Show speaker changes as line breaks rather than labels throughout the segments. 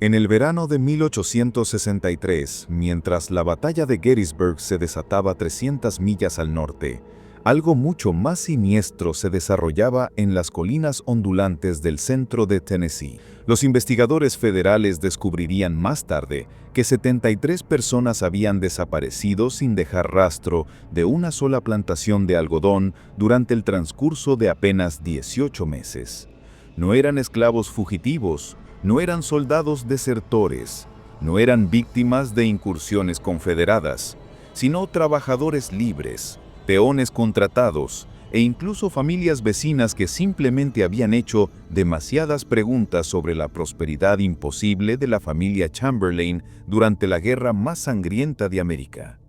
En el verano de 1863, mientras la batalla de Gettysburg se desataba 300 millas al norte, algo mucho más siniestro se desarrollaba en las colinas ondulantes del centro de Tennessee. Los investigadores federales descubrirían más tarde que 73 personas habían desaparecido sin dejar rastro de una sola plantación de algodón durante el transcurso de apenas 18 meses. No eran esclavos fugitivos, no eran soldados desertores, no eran víctimas de incursiones confederadas, sino trabajadores libres, peones contratados e incluso familias vecinas que simplemente habían hecho demasiadas preguntas sobre la prosperidad imposible de la familia Chamberlain durante la guerra más sangrienta de América.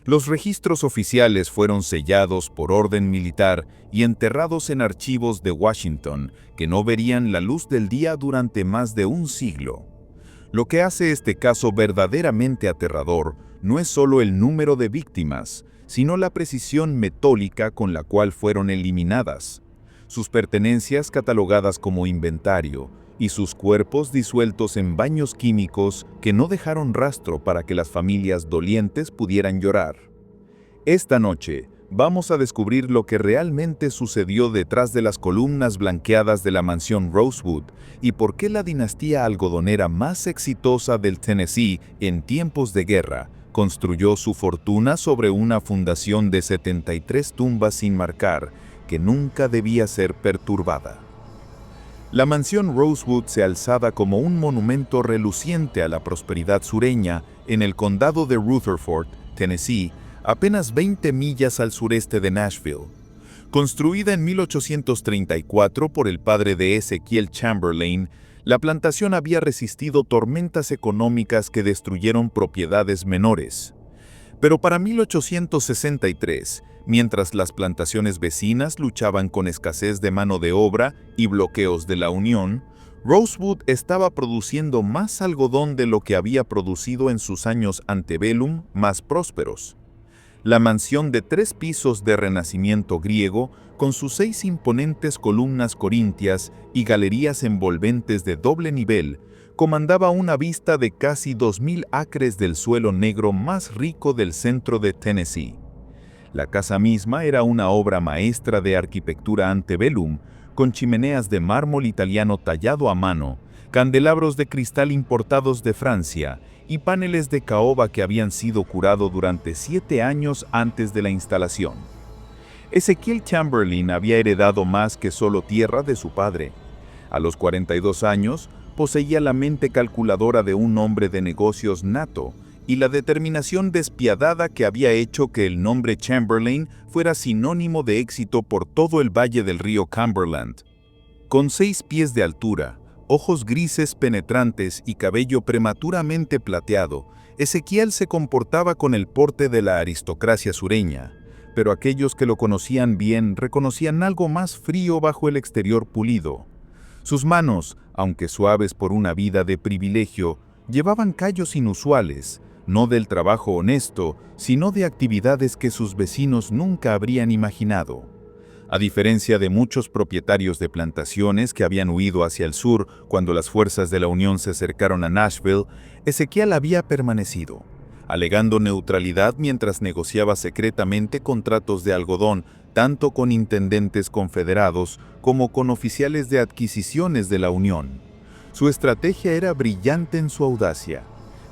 Los registros oficiales fueron sellados por orden militar y enterrados en archivos de Washington que no verían la luz del día durante más de un siglo. Lo que hace este caso verdaderamente aterrador no es solo el número de víctimas, sino la precisión metódica con la cual fueron eliminadas, sus pertenencias catalogadas como inventario y sus cuerpos disueltos en baños químicos que no dejaron rastro para que las familias dolientes pudieran llorar. Esta noche vamos a descubrir lo que realmente sucedió detrás de las columnas blanqueadas de la mansión Rosewood y por qué la dinastía algodonera más exitosa del Tennessee en tiempos de guerra construyó su fortuna sobre una fundación de 73 tumbas sin marcar que nunca debía ser perturbada. La mansión Rosewood se alzaba como un monumento reluciente a la prosperidad sureña en el condado de Rutherford, Tennessee, apenas 20 millas al sureste de Nashville. Construida en 1834 por el padre de Ezekiel Chamberlain, la plantación había resistido tormentas económicas que destruyeron propiedades menores. Pero para 1863, mientras las plantaciones vecinas luchaban con escasez de mano de obra y bloqueos de la Unión, Rosewood estaba produciendo más algodón de lo que había producido en sus años antebellum más prósperos. La mansión de 3 pisos de renacimiento griego, con sus 6 imponentes columnas corintias y galerías envolventes de doble nivel, comandaba una vista de casi 2.000 acres del suelo negro más rico del centro de Tennessee. La casa misma era una obra maestra de arquitectura antebellum, con chimeneas de mármol italiano tallado a mano, candelabros de cristal importados de Francia y paneles de caoba que habían sido curados durante 7 años antes de la instalación. Ezekiel Chamberlain había heredado más que solo tierra de su padre. A los 42 años, poseía la mente calculadora de un hombre de negocios nato y la determinación despiadada que había hecho que el nombre Chamberlain fuera sinónimo de éxito por todo el valle del río Cumberland. Con 6 pies de altura, ojos grises penetrantes y cabello prematuramente plateado, Ezequiel se comportaba con el porte de la aristocracia sureña, pero aquellos que lo conocían bien reconocían algo más frío bajo el exterior pulido. Sus manos, aunque suaves por una vida de privilegio, llevaban callos inusuales, no del trabajo honesto, sino de actividades que sus vecinos nunca habrían imaginado. A diferencia de muchos propietarios de plantaciones que habían huido hacia el sur cuando las fuerzas de la Unión se acercaron a Nashville, Ezequiel había permanecido, alegando neutralidad mientras negociaba secretamente contratos de algodón tanto con intendentes confederados como con oficiales de adquisiciones de la Unión. Su estrategia era brillante en su audacia.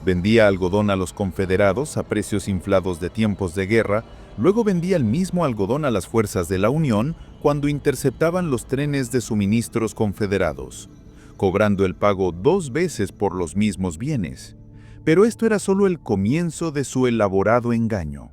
Vendía algodón a los confederados a precios inflados de tiempos de guerra, luego vendía el mismo algodón a las fuerzas de la Unión cuando interceptaban los trenes de suministros confederados, cobrando el pago 2 veces por los mismos bienes. Pero esto era solo el comienzo de su elaborado engaño.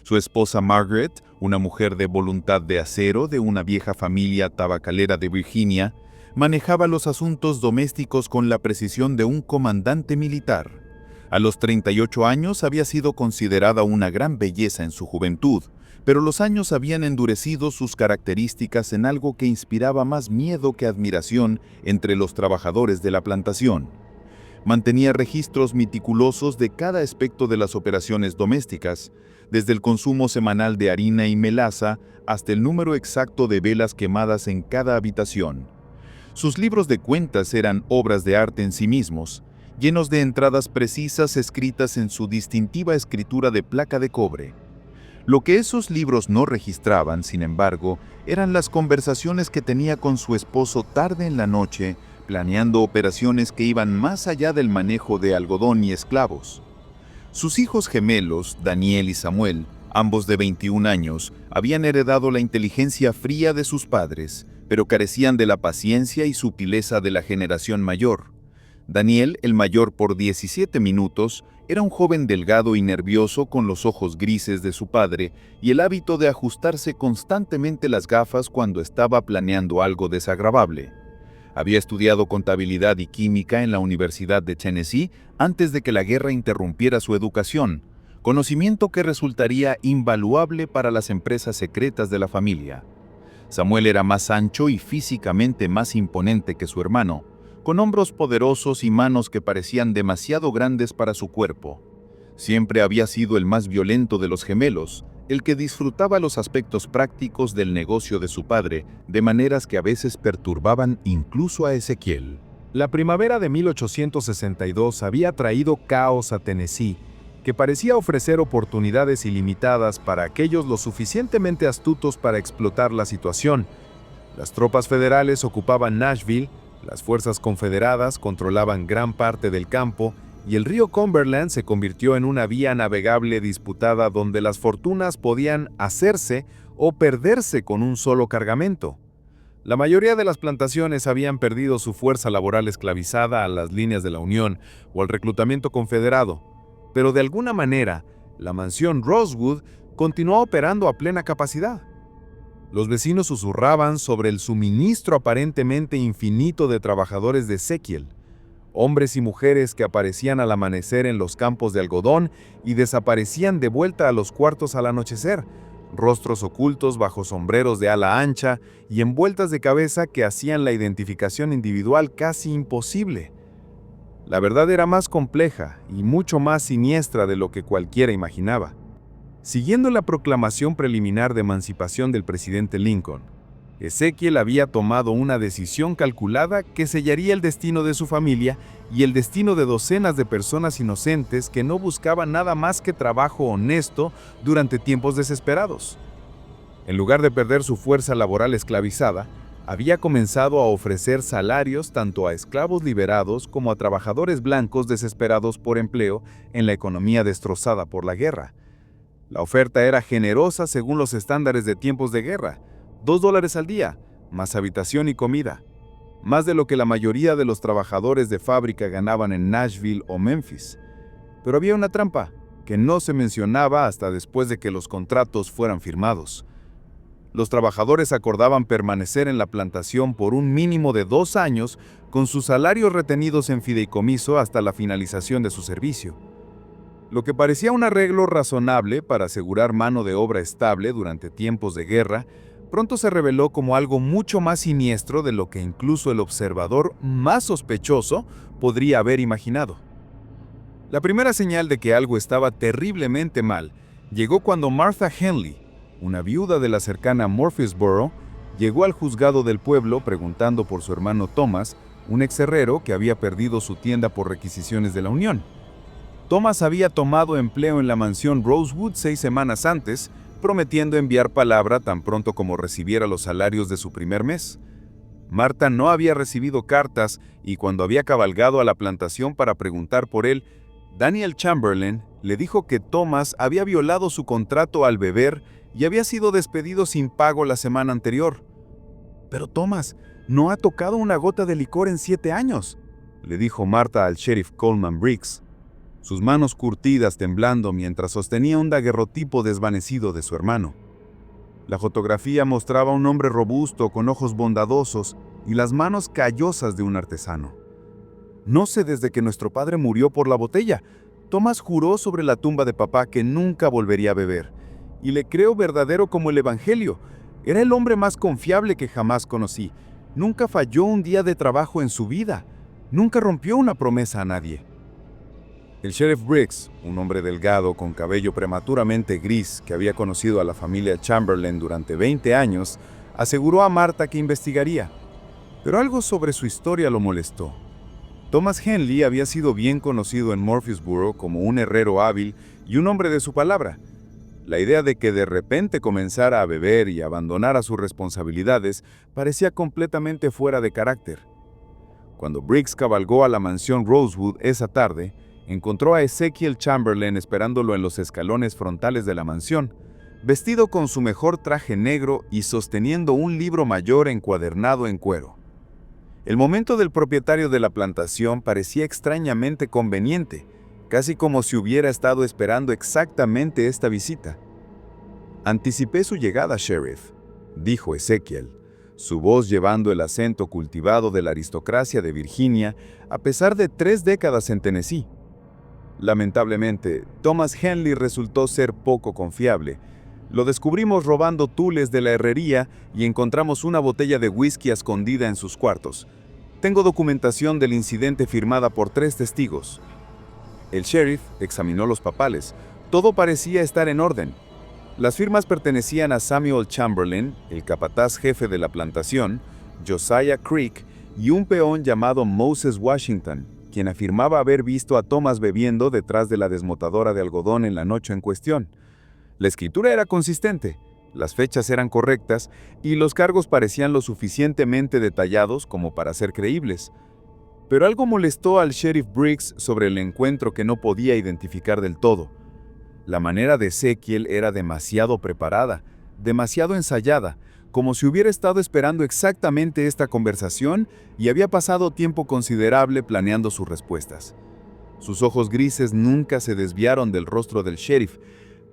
Su esposa Margaret, una mujer de voluntad de acero de una vieja familia tabacalera de Virginia, manejaba los asuntos domésticos con la precisión de un comandante militar. A los 38 años había sido considerada una gran belleza en su juventud, pero los años habían endurecido sus características en algo que inspiraba más miedo que admiración entre los trabajadores de la plantación. Mantenía registros meticulosos de cada aspecto de las operaciones domésticas, desde el consumo semanal de harina y melaza hasta el número exacto de velas quemadas en cada habitación. Sus libros de cuentas eran obras de arte en sí mismos, llenos de entradas precisas escritas en su distintiva escritura de placa de cobre. Lo que esos libros no registraban, sin embargo, eran las conversaciones que tenía con su esposo tarde en la noche, planeando operaciones que iban más allá del manejo de algodón y esclavos. Sus hijos gemelos, Daniel y Samuel, ambos de 21 años, habían heredado la inteligencia fría de sus padres, pero carecían de la paciencia y sutileza de la generación mayor. Daniel, el mayor por 17 minutos, era un joven delgado y nervioso con los ojos grises de su padre y el hábito de ajustarse constantemente las gafas cuando estaba planeando algo desagradable. Había estudiado contabilidad y química en la Universidad de Tennessee antes de que la guerra interrumpiera su educación, conocimiento que resultaría invaluable para las empresas secretas de la familia. Samuel era más ancho y físicamente más imponente que su hermano, con hombros poderosos y manos que parecían demasiado grandes para su cuerpo. Siempre había sido el más violento de los gemelos, el que disfrutaba los aspectos prácticos del negocio de su padre, de maneras que a veces perturbaban incluso a Ezequiel. La primavera de 1862 había traído caos a Tennessee, que parecía ofrecer oportunidades ilimitadas para aquellos lo suficientemente astutos para explotar la situación. Las tropas federales ocupaban Nashville, las fuerzas confederadas controlaban gran parte del campo y el río Cumberland se convirtió en una vía navegable disputada donde las fortunas podían hacerse o perderse con un solo cargamento. La mayoría de las plantaciones habían perdido su fuerza laboral esclavizada a las líneas de la Unión o al reclutamiento confederado, pero de alguna manera, la mansión Rosewood continuó operando a plena capacidad. Los vecinos susurraban sobre el suministro aparentemente infinito de trabajadores de Ezequiel, hombres y mujeres que aparecían al amanecer en los campos de algodón y desaparecían de vuelta a los cuartos al anochecer, rostros ocultos bajo sombreros de ala ancha y envueltas de cabeza que hacían la identificación individual casi imposible. La verdad era más compleja y mucho más siniestra de lo que cualquiera imaginaba. Siguiendo la proclamación preliminar de emancipación del presidente Lincoln, Ezequiel había tomado una decisión calculada que sellaría el destino de su familia y el destino de docenas de personas inocentes que no buscaban nada más que trabajo honesto durante tiempos desesperados. En lugar de perder su fuerza laboral esclavizada, había comenzado a ofrecer salarios tanto a esclavos liberados como a trabajadores blancos desesperados por empleo en la economía destrozada por la guerra. La oferta era generosa según los estándares de tiempos de guerra: $2 al día, más habitación y comida, más de lo que la mayoría de los trabajadores de fábrica ganaban en Nashville o Memphis. Pero había una trampa, que no se mencionaba hasta después de que los contratos fueran firmados. Los trabajadores acordaban permanecer en la plantación por un mínimo de 2 años, con sus salarios retenidos en fideicomiso hasta la finalización de su servicio. Lo que parecía un arreglo razonable para asegurar mano de obra estable durante tiempos de guerra, pronto se reveló como algo mucho más siniestro de lo que incluso el observador más sospechoso podría haber imaginado. La primera señal de que algo estaba terriblemente mal llegó cuando Martha Henley, una viuda de la cercana Murfreesboro, llegó al juzgado del pueblo preguntando por su hermano Thomas, un exherrero que había perdido su tienda por requisiciones de la Unión. Thomas había tomado empleo en la mansión Rosewood 6 semanas antes, prometiendo enviar palabra tan pronto como recibiera los salarios de su primer mes. Marta no había recibido cartas y cuando había cabalgado a la plantación para preguntar por él, Daniel Chamberlain le dijo que Thomas había violado su contrato al beber y había sido despedido sin pago la semana anterior. «Pero Thomas no ha tocado una gota de licor en 7 años», le dijo Marta al sheriff Coleman Briggs, sus manos curtidas temblando mientras sostenía un daguerrotipo desvanecido de su hermano. La fotografía mostraba a un hombre robusto con ojos bondadosos y las manos callosas de un artesano. «No sé desde que nuestro padre murió por la botella. Thomas juró sobre la tumba de papá que nunca volvería a beber, y le creo verdadero como el Evangelio. Era el hombre más confiable que jamás conocí. Nunca falló un día de trabajo en su vida. Nunca rompió una promesa a nadie». El sheriff Briggs, un hombre delgado con cabello prematuramente gris que había conocido a la familia Chamberlain durante 20 años, aseguró a Marta que investigaría. Pero algo sobre su historia lo molestó. Thomas Henley había sido bien conocido en Murfreesboro como un herrero hábil y un hombre de su palabra. La idea de que de repente comenzara a beber y abandonara sus responsabilidades parecía completamente fuera de carácter. Cuando Briggs cabalgó a la mansión Rosewood esa tarde, encontró a Ezekiel Chamberlain esperándolo en los escalones frontales de la mansión, vestido con su mejor traje negro y sosteniendo un libro mayor encuadernado en cuero. El momento del propietario de la plantación parecía extrañamente conveniente, casi como si hubiera estado esperando exactamente esta visita. «Anticipé su llegada, Sheriff», dijo Ezekiel, su voz llevando el acento cultivado de la aristocracia de Virginia a pesar de 3 décadas en Tennessee. Lamentablemente, Thomas Henley resultó ser poco confiable. Lo descubrimos robando tules de la herrería y encontramos una botella de whisky escondida en sus cuartos. Tengo documentación del incidente firmada por 3 testigos. El sheriff examinó los papales. Todo parecía estar en orden. Las firmas pertenecían a Samuel Chamberlain, el capataz jefe de la plantación, Josiah Creek y un peón llamado Moses Washington, quien afirmaba haber visto a Thomas bebiendo detrás de la desmotadora de algodón en la noche en cuestión. La escritura era consistente, las fechas eran correctas y los cargos parecían lo suficientemente detallados como para ser creíbles. Pero algo molestó al sheriff Briggs sobre el encuentro que no podía identificar del todo. La manera de Ezekiel era demasiado preparada, demasiado ensayada, como si hubiera estado esperando exactamente esta conversación y había pasado tiempo considerable planeando sus respuestas. Sus ojos grises nunca se desviaron del rostro del sheriff,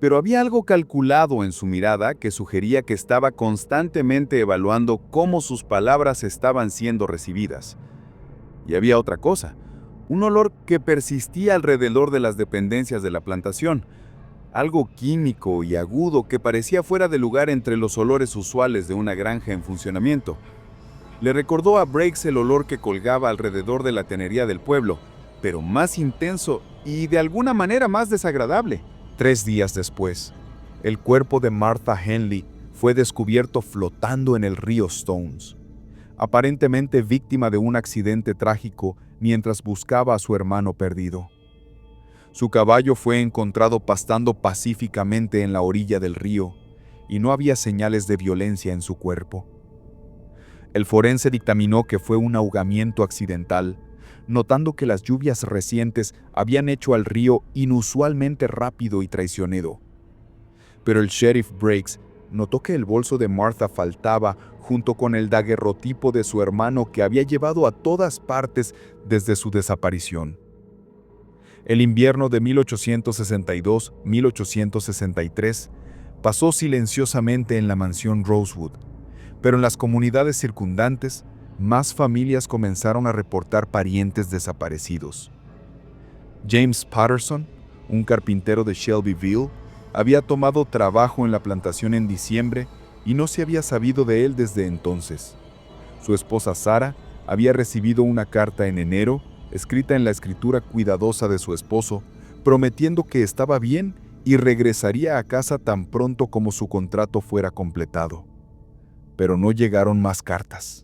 pero había algo calculado en su mirada que sugería que estaba constantemente evaluando cómo sus palabras estaban siendo recibidas. Y había otra cosa, un olor que persistía alrededor de las dependencias de la plantación, algo químico y agudo que parecía fuera de lugar entre los olores usuales de una granja en funcionamiento. Le recordó a Briggs el olor que colgaba alrededor de la tenería del pueblo, pero más intenso y de alguna manera más desagradable. 3 días después, el cuerpo de Martha Henley fue descubierto flotando en el río Stones, aparentemente víctima de un accidente trágico mientras buscaba a su hermano perdido. Su caballo fue encontrado pastando pacíficamente en la orilla del río y no había señales de violencia en su cuerpo. El forense dictaminó que fue un ahogamiento accidental, notando que las lluvias recientes habían hecho al río inusualmente rápido y traicionero. Pero el sheriff Briggs notó que el bolso de Martha faltaba junto con el daguerrotipo de su hermano que había llevado a todas partes desde su desaparición. El invierno de 1862-1863 pasó silenciosamente en la mansión Rosewood, pero en las comunidades circundantes, más familias comenzaron a reportar parientes desaparecidos. James Patterson, un carpintero de Shelbyville, había tomado trabajo en la plantación en diciembre y no se había sabido de él desde entonces. Su esposa Sarah había recibido una carta en enero, escrita en la escritura cuidadosa de su esposo, prometiendo que estaba bien y regresaría a casa tan pronto como su contrato fuera completado. Pero no llegaron más cartas.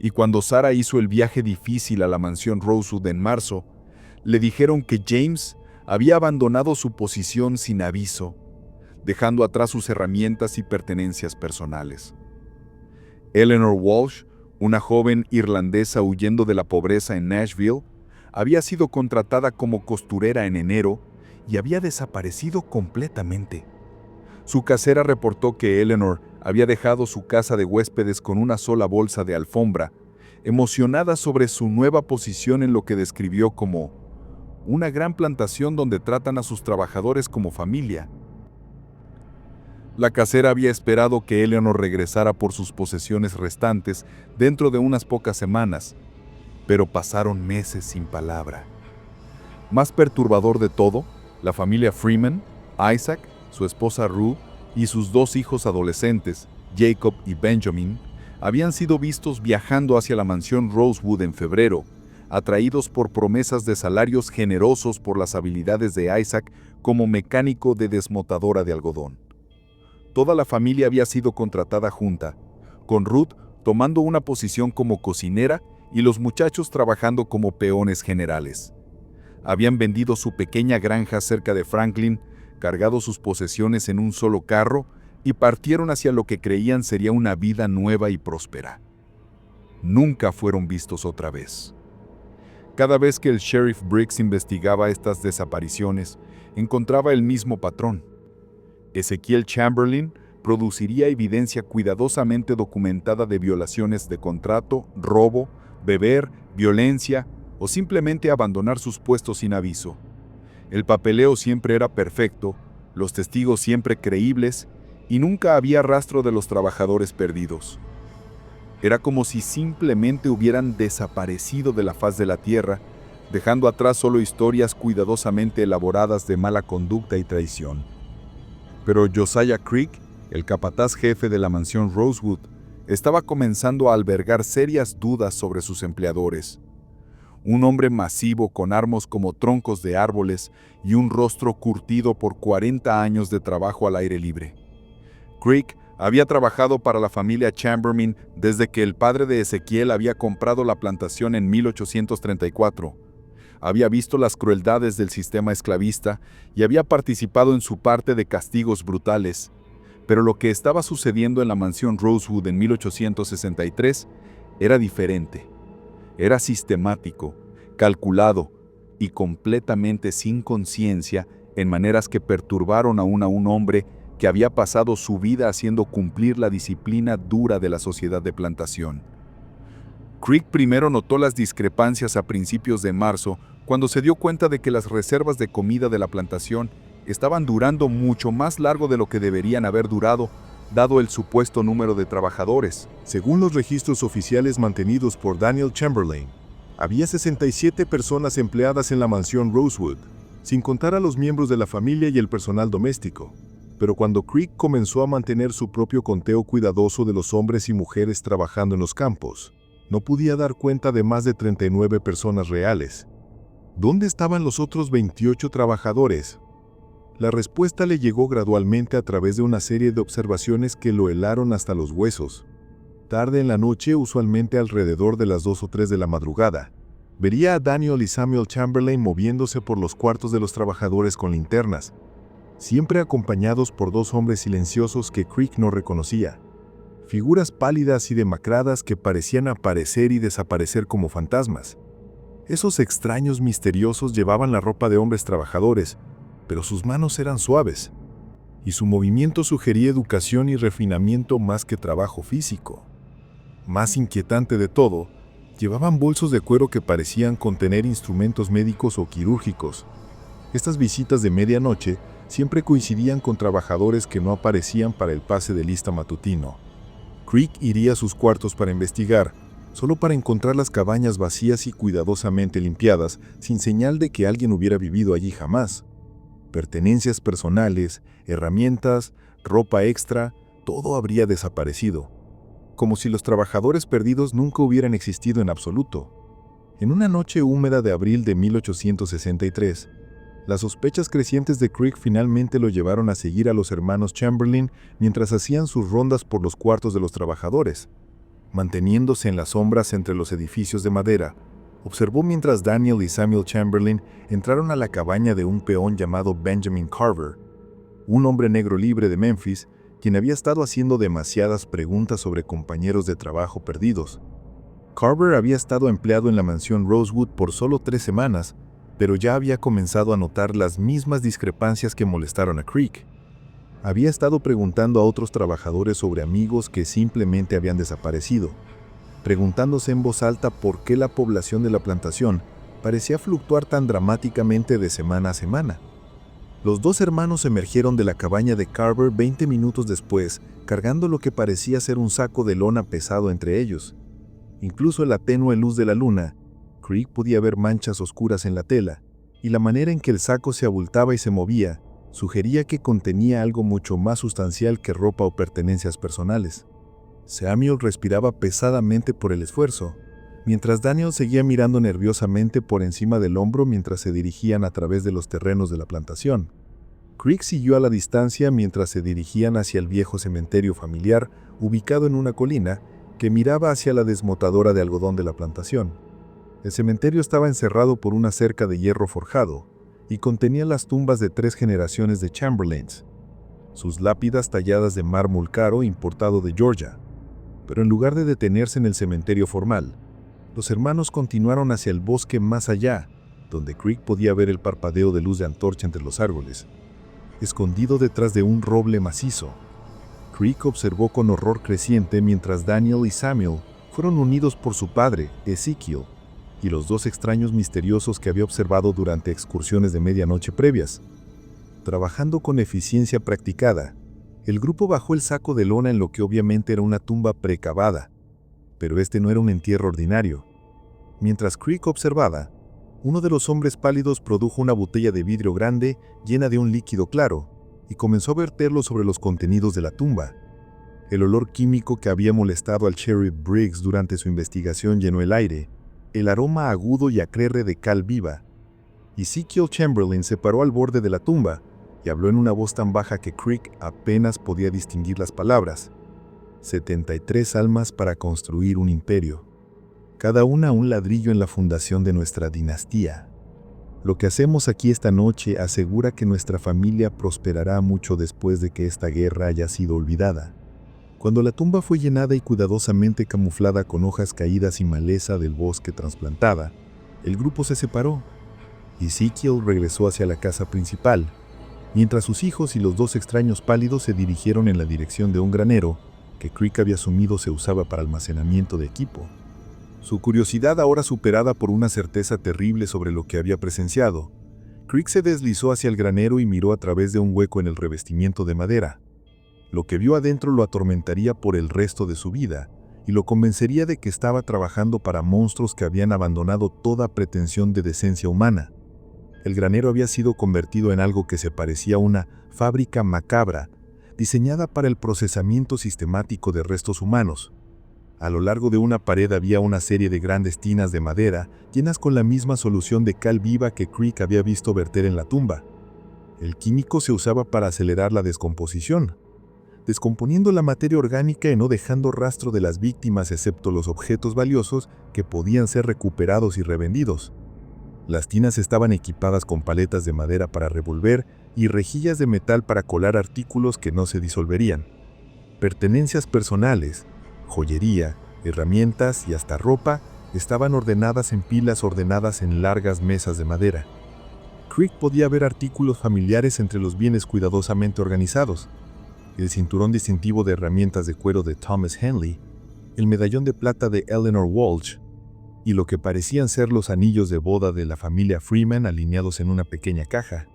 Y cuando Sarah hizo el viaje difícil a la mansión Rosewood en marzo, le dijeron que James había abandonado su posición sin aviso, dejando atrás sus herramientas y pertenencias personales. Eleanor Walsh, una joven irlandesa huyendo de la pobreza en Nashville, había sido contratada como costurera en enero y había desaparecido completamente. Su casera reportó que Eleanor había dejado su casa de huéspedes con una sola bolsa de alfombra, emocionada sobre su nueva posición en lo que describió como una gran plantación donde tratan a sus trabajadores como familia. La casera había esperado que Eleanor regresara por sus posesiones restantes dentro de unas pocas semanas, pero pasaron meses sin palabra. Más perturbador de todo, la familia Freeman, Isaac, su esposa Rue y sus 2 hijos adolescentes, Jacob y Benjamin, habían sido vistos viajando hacia la mansión Rosewood en febrero, atraídos por promesas de salarios generosos por las habilidades de Isaac como mecánico de desmotadora de algodón. Toda la familia había sido contratada junta, con Ruth tomando una posición como cocinera y los muchachos trabajando como peones generales. Habían vendido su pequeña granja cerca de Franklin, cargado sus posesiones en un solo carro y partieron hacia lo que creían sería una vida nueva y próspera. Nunca fueron vistos otra vez. Cada vez que el sheriff Briggs investigaba estas desapariciones, encontraba el mismo patrón. Ezekiel Chamberlain produciría evidencia cuidadosamente documentada de violaciones de contrato, robo, beber, violencia o simplemente abandonar sus puestos sin aviso. El papeleo siempre era perfecto, los testigos siempre creíbles y nunca había rastro de los trabajadores perdidos. Era como si simplemente hubieran desaparecido de la faz de la tierra, dejando atrás solo historias cuidadosamente elaboradas de mala conducta y traición. Pero Josiah Creek, el capataz jefe de la mansión Rosewood, estaba comenzando a albergar serias dudas sobre sus empleadores. Un hombre masivo con armas como troncos de árboles y un rostro curtido por 40 años de trabajo al aire libre. Creek había trabajado para la familia Chamberlain desde que el padre de Ezekiel había comprado la plantación en 1834. Había visto las crueldades del sistema esclavista y había participado en su parte de castigos brutales. Pero lo que estaba sucediendo en la mansión Rosewood en 1863 era diferente. Era sistemático, calculado y completamente sin conciencia en maneras que perturbaron aún a un hombre que había pasado su vida haciendo cumplir la disciplina dura de la sociedad de plantación. Creek primero notó las discrepancias a principios de marzo, cuando se dio cuenta de que las reservas de comida de la plantación estaban durando mucho más largo de lo que deberían haber durado, dado el supuesto número de trabajadores.
Según los registros oficiales mantenidos por Daniel Chamberlain, había 67 personas empleadas en la mansión Rosewood, sin contar a los miembros de la familia y el personal doméstico. Pero cuando Creek comenzó a mantener su propio conteo cuidadoso de los hombres y mujeres trabajando en los campos, no podía dar cuenta de más de 39 personas reales. ¿Dónde estaban los otros 28 trabajadores? La respuesta le llegó gradualmente a través de una serie de observaciones que lo helaron hasta los huesos. Tarde en la noche, usualmente alrededor de las 2 o 3 de la madrugada, vería a Daniel y Samuel Chamberlain moviéndose por los cuartos de los trabajadores con linternas, siempre acompañados por 2 hombres silenciosos que Creek no reconocía. Figuras pálidas y demacradas que parecían aparecer y desaparecer como fantasmas. Esos extraños misteriosos llevaban la ropa de hombres trabajadores, pero sus manos eran suaves, y su movimiento sugería educación y refinamiento más que trabajo físico. Más inquietante de todo, llevaban bolsos de cuero que parecían contener instrumentos médicos o quirúrgicos. Estas visitas de medianoche siempre coincidían con trabajadores que no aparecían para el pase de lista matutino. Creek iría a sus cuartos para investigar, solo para encontrar las cabañas vacías y cuidadosamente limpiadas, sin señal de que alguien hubiera vivido allí jamás. Pertenencias personales, herramientas, ropa extra, todo habría desaparecido, como si los trabajadores perdidos nunca hubieran existido en absoluto. En una noche húmeda de abril de 1863, las sospechas crecientes de Creek finalmente lo llevaron a seguir a los hermanos Chamberlain mientras hacían sus rondas por los cuartos de los trabajadores. Manteniéndose en las sombras entre los edificios de madera, observó mientras Daniel y Samuel Chamberlain entraron a la cabaña de un peón llamado Benjamin Carver, un hombre negro libre de Memphis, quien había estado haciendo demasiadas preguntas sobre compañeros de trabajo perdidos. Carver había estado empleado en la mansión Rosewood por solo 3 semanas, pero ya había comenzado a notar las mismas discrepancias que molestaron a Creek. Había estado preguntando a otros trabajadores sobre amigos que simplemente habían desaparecido, preguntándose en voz alta por qué la población de la plantación parecía fluctuar tan dramáticamente de semana a semana. Los 2 hermanos emergieron de la cabaña de Carver 20 minutos después, cargando lo que parecía ser un saco de lona pesado entre ellos. Incluso en la tenue luz de la luna, Creek podía ver manchas oscuras en la tela, y la manera en que el saco se abultaba y se movía sugería que contenía algo mucho más sustancial que ropa o pertenencias personales. Samuel respiraba pesadamente por el esfuerzo, mientras Daniel seguía mirando nerviosamente por encima del hombro mientras se dirigían a través de los terrenos de la plantación. Creek siguió a la distancia mientras se dirigían hacia el viejo cementerio familiar ubicado en una colina que miraba hacia la desmotadora de algodón de la plantación. El cementerio estaba encerrado por una cerca de hierro forjado y contenía las tumbas de 3 generaciones de Chamberlains, sus lápidas talladas de mármol caro importado de Georgia. Pero en lugar de detenerse en el cementerio formal, los hermanos continuaron hacia el bosque más allá, donde Creek podía ver el parpadeo de luz de antorcha entre los árboles. Escondido detrás de un roble macizo, Creek observó con horror creciente mientras Daniel y Samuel fueron unidos por su padre, Ezekiel, y los 2 extraños misteriosos que había observado durante excursiones de medianoche previas. Trabajando con eficiencia practicada, el grupo bajó el saco de lona en lo que obviamente era una tumba precavada, pero este no era un entierro ordinario. Mientras Creek observaba, uno de los hombres pálidos produjo una botella de vidrio grande llena de un líquido claro y comenzó a verterlo sobre los contenidos de la tumba. El olor químico que había molestado al sheriff Briggs durante su investigación llenó el aire, el aroma agudo y acrere de cal viva. Ezekiel Chamberlain se paró al borde de la tumba y habló en una voz tan baja que Creek apenas podía distinguir las palabras. 73 almas para construir un imperio. Cada una un ladrillo en la fundación de nuestra dinastía. Lo que hacemos aquí esta noche asegura que nuestra familia prosperará mucho después de que esta guerra haya sido olvidada. Cuando la tumba fue llenada y cuidadosamente camuflada con hojas caídas y maleza del bosque trasplantada, el grupo se separó. Ezekiel regresó hacia la casa principal, mientras sus hijos y los 2 extraños pálidos se dirigieron en la dirección de un granero que Creek había asumido se usaba para almacenamiento de equipo. Su curiosidad ahora superada por una certeza terrible sobre lo que había presenciado, Creek se deslizó hacia el granero y miró a través de un hueco en el revestimiento de madera. Lo que vio adentro lo atormentaría por el resto de su vida y lo convencería de que estaba trabajando para monstruos que habían abandonado toda pretensión de decencia humana. El granero había sido convertido en algo que se parecía a una fábrica macabra, diseñada para el procesamiento sistemático de restos humanos. A lo largo de una pared había una serie de grandes tinas de madera llenas con la misma solución de cal viva que Creek había visto verter en la tumba. El químico se usaba para acelerar la descomposición, descomponiendo la materia orgánica y no dejando rastro de las víctimas excepto los objetos valiosos que podían ser recuperados y revendidos. Las tinas estaban equipadas con paletas de madera para revolver y rejillas de metal para colar artículos que no se disolverían. Pertenencias personales, joyería, herramientas y hasta ropa estaban ordenadas en pilas ordenadas en largas mesas de madera. Creek podía ver artículos familiares entre los bienes cuidadosamente organizados: el cinturón distintivo de herramientas de cuero de Thomas Henley, el medallón de plata de Eleanor Walsh, y lo que parecían ser los anillos de boda de la familia Freeman alineados en una pequeña caja.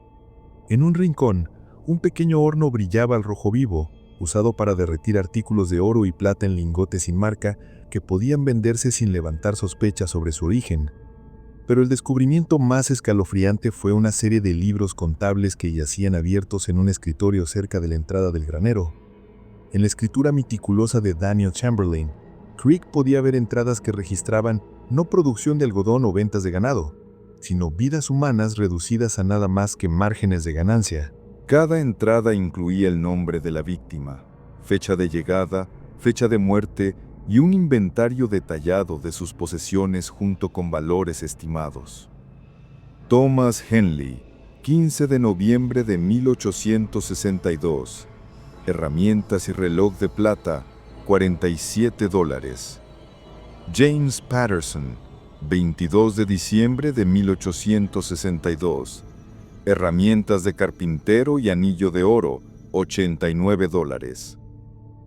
En un rincón, un pequeño horno brillaba al rojo vivo, usado para derretir artículos de oro y plata en lingotes sin marca que podían venderse sin levantar sospechas sobre su origen. Pero el descubrimiento más escalofriante fue una serie de libros contables que yacían abiertos en un escritorio cerca de la entrada del granero. En la escritura meticulosa de Daniel Chamberlain, Creek podía ver entradas que registraban no producción de algodón o ventas de ganado, sino vidas humanas reducidas a nada más que márgenes de ganancia.
Cada entrada incluía el nombre de la víctima, fecha de llegada, fecha de muerte y un inventario detallado de sus posesiones junto con valores estimados. Thomas Henley, 15 de noviembre de 1862. Herramientas y reloj de plata, $47. James Patterson, 22 de diciembre de 1862. Herramientas de carpintero y anillo de oro, $89.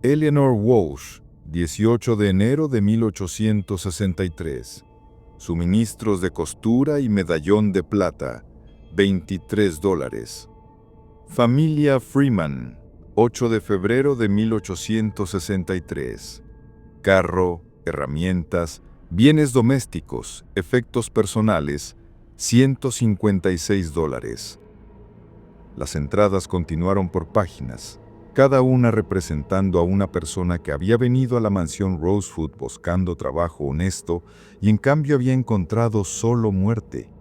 Eleanor Walsh, 18 de enero de 1863. Suministros de costura y medallón de plata, $23. Familia Freeman, 8 de febrero de 1863. Carro, herramientas, bienes domésticos, efectos personales, $156. Las entradas continuaron por páginas, cada una representando a una persona que había venido a la mansión Rosewood buscando trabajo honesto y en cambio había encontrado solo muerte.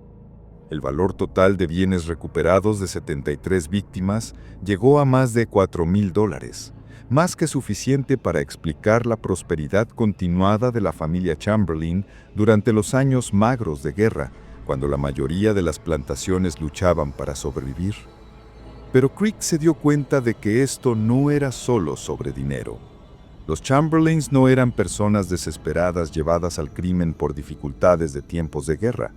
El valor total de bienes recuperados de 73 víctimas llegó a más de $4,000, más que suficiente para explicar la prosperidad continuada de la familia Chamberlain durante los años magros de guerra, cuando la mayoría de las plantaciones luchaban para sobrevivir. Pero Crick se dio cuenta de que esto no era solo sobre dinero. Los Chamberlains no eran personas desesperadas llevadas al crimen por dificultades de tiempos de guerra.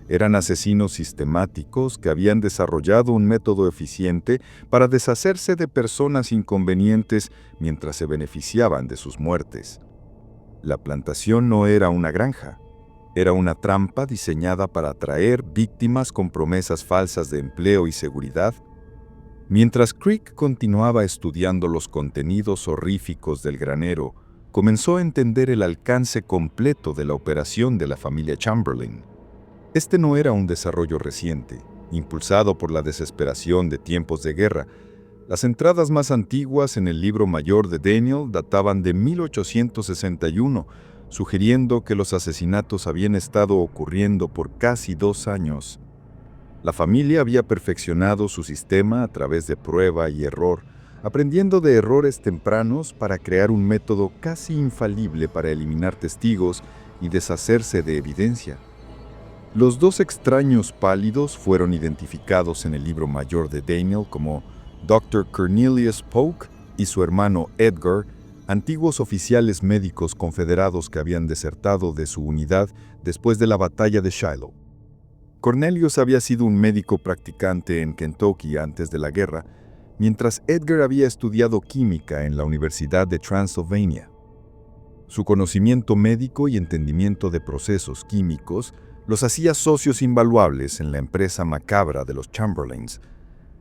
Eran asesinos sistemáticos que habían desarrollado un método eficiente para deshacerse de personas inconvenientes mientras se beneficiaban de sus muertes. La plantación no era una granja. Era una trampa diseñada para atraer víctimas con promesas falsas de empleo y seguridad. Mientras Crick continuaba estudiando los contenidos horríficos del granero, comenzó a entender el alcance completo de la operación de la familia Chamberlain. Este no era un desarrollo reciente, impulsado por la desesperación de tiempos de guerra. Las entradas más antiguas en el libro mayor de Daniel databan de 1861, sugiriendo que los asesinatos habían estado ocurriendo por casi 2 años. La familia había perfeccionado su sistema a través de prueba y error, aprendiendo de errores tempranos para crear un método casi infalible para eliminar testigos y deshacerse de evidencia. Los 2 extraños pálidos fueron identificados en el libro mayor de Daniel como Dr. Cornelius Polk y su hermano Edgar, antiguos oficiales médicos confederados que habían desertado de su unidad después de la batalla de Shiloh. Cornelius había sido un médico practicante en Kentucky antes de la guerra, mientras Edgar había estudiado química en la Universidad de Transylvania. Su conocimiento médico y entendimiento de procesos químicos los hacía socios invaluables en la empresa macabra de los Chamberlains.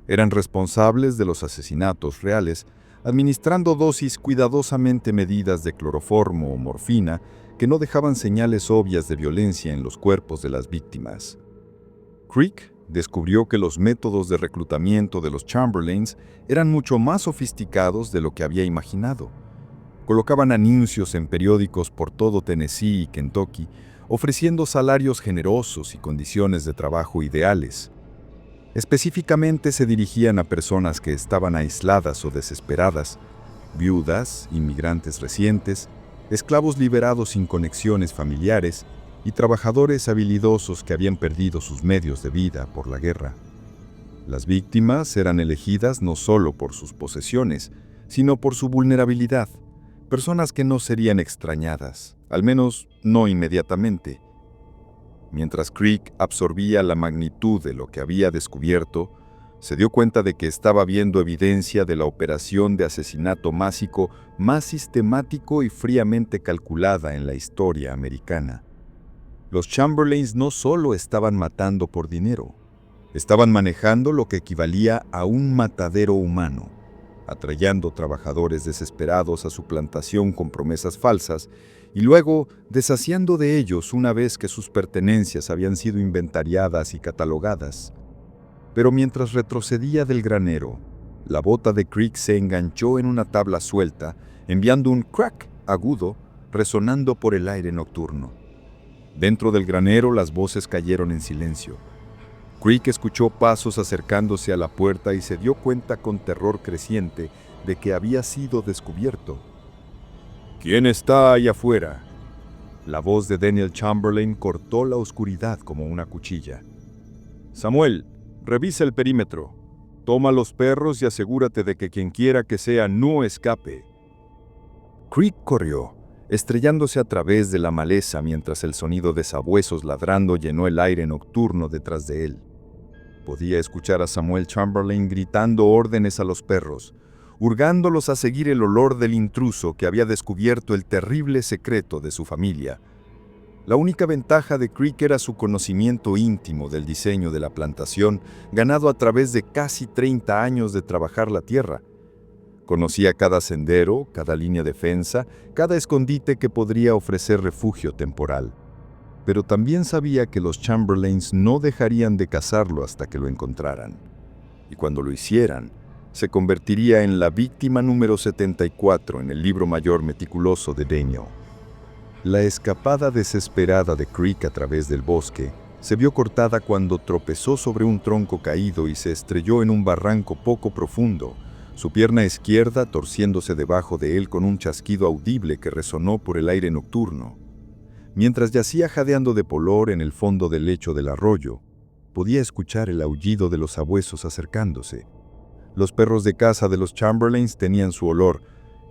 Eran responsables de los asesinatos reales, administrando dosis cuidadosamente medidas de cloroformo o morfina que no dejaban señales obvias de violencia en los cuerpos de las víctimas. Crick descubrió que los métodos de reclutamiento de los Chamberlains eran mucho más sofisticados de lo que había imaginado. Colocaban anuncios en periódicos por todo Tennessee y Kentucky, ofreciendo salarios generosos y condiciones de trabajo ideales. Específicamente se dirigían a personas que estaban aisladas o desesperadas, viudas, inmigrantes recientes, esclavos liberados sin conexiones familiares y trabajadores habilidosos que habían perdido sus medios de vida por la guerra. Las víctimas eran elegidas no solo por sus posesiones, sino por su vulnerabilidad, personas que no serían extrañadas, al menos no inmediatamente. Mientras Crick absorbía la magnitud de lo que había descubierto, se dio cuenta de que estaba viendo evidencia de la operación de asesinato másico más sistemático y fríamente calculada en la historia americana. Los Chamberlains no solo estaban matando por dinero, estaban manejando lo que equivalía a un matadero humano, atrayendo trabajadores desesperados a su plantación con promesas falsas y luego deshaciendo de ellos una vez que sus pertenencias habían sido inventariadas y catalogadas. Pero mientras retrocedía del granero, la bota de Crick se enganchó en una tabla suelta, enviando un crack agudo resonando por el aire nocturno. Dentro del granero las voces cayeron en silencio. Crick escuchó pasos acercándose a la puerta y se dio cuenta con terror creciente de que había sido descubierto. «¿Quién está allá afuera?». La voz de Daniel Chamberlain cortó la oscuridad como una cuchilla. «Samuel, revisa el perímetro. Toma los perros y asegúrate de que quien quiera que sea no escape». Crick corrió, estrellándose a través de la maleza mientras el sonido de sabuesos ladrando llenó el aire nocturno detrás de él. Podía escuchar a Samuel Chamberlain gritando órdenes a los perros, hurgándolos a seguir el olor del intruso que había descubierto el terrible secreto de su familia. La única ventaja de Crick era su conocimiento íntimo del diseño de la plantación, ganado a través de casi 30 años de trabajar la tierra. Conocía cada sendero, cada línea de defensa, cada escondite que podría ofrecer refugio temporal. Pero también sabía que los Chamberlains no dejarían de cazarlo hasta que lo encontraran. Y cuando lo hicieran, se convertiría en la víctima número 74 en el libro mayor meticuloso de Daniel. La escapada desesperada de Crick a través del bosque se vio cortada cuando tropezó sobre un tronco caído y se estrelló en un barranco poco profundo, su pierna izquierda torciéndose debajo de él con un chasquido audible que resonó por el aire nocturno. Mientras yacía jadeando de dolor en el fondo del lecho del arroyo, podía escuchar el aullido de los sabuesos acercándose. Los perros de caza de los Chamberlains tenían su olor,